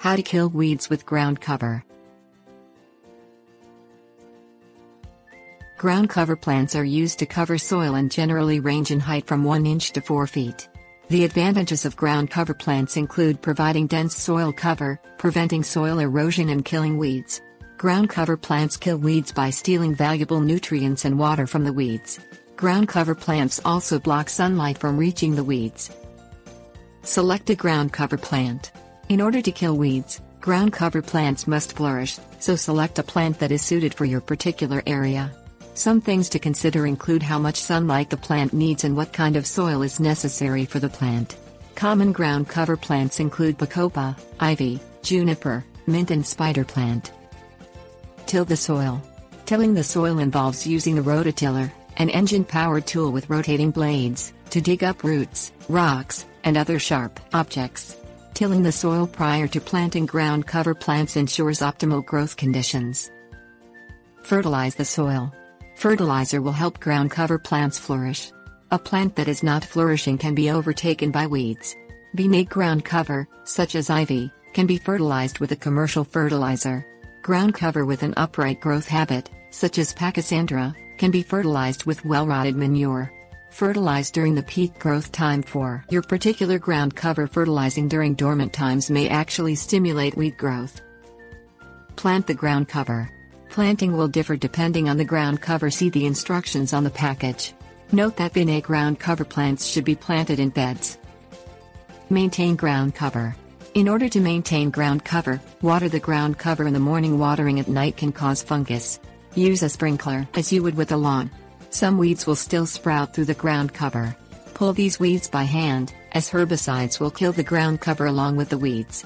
How to kill weeds with ground cover. Ground cover plants are used to cover soil and generally range in height from 1 inch to 4 feet. The advantages of ground cover plants include providing dense soil cover, preventing soil erosion and killing weeds. Ground cover plants kill weeds by stealing valuable nutrients and water from the weeds. Ground cover plants also block sunlight from reaching the weeds. Select a ground cover plant. In order to kill weeds, ground cover plants must flourish, so select a plant that is suited for your particular area. Some things to consider include how much sunlight the plant needs and what kind of soil is necessary for the plant. Common ground cover plants include bacopa, ivy, juniper, mint and spider plant. Till the soil. Tilling the soil involves using a rototiller, an engine-powered tool with rotating blades, to dig up roots, rocks, and other sharp objects. Tilling the soil prior to planting ground cover plants ensures optimal growth conditions. Fertilize the soil. Fertilizer will help ground cover plants flourish. A plant that is not flourishing can be overtaken by weeds. Bee-made ground cover, such as ivy, can be fertilized with a commercial fertilizer. Ground cover with an upright growth habit, such as pachysandra, can be fertilized with well-rotted manure. Fertilize during the peak growth time for your particular ground cover. Fertilizing during dormant times may actually stimulate weed growth. Plant the ground cover. Planting will differ depending on the ground cover. See the instructions on the package. Note that bee-made ground cover plants should be planted in beds. Maintain ground cover. In order to maintain ground cover, water the ground cover in the morning. Watering at night can cause fungus. Use a sprinkler as you would with a lawn. Some weeds will still sprout through the ground cover. Pull these weeds by hand, as herbicides will kill the ground cover along with the weeds.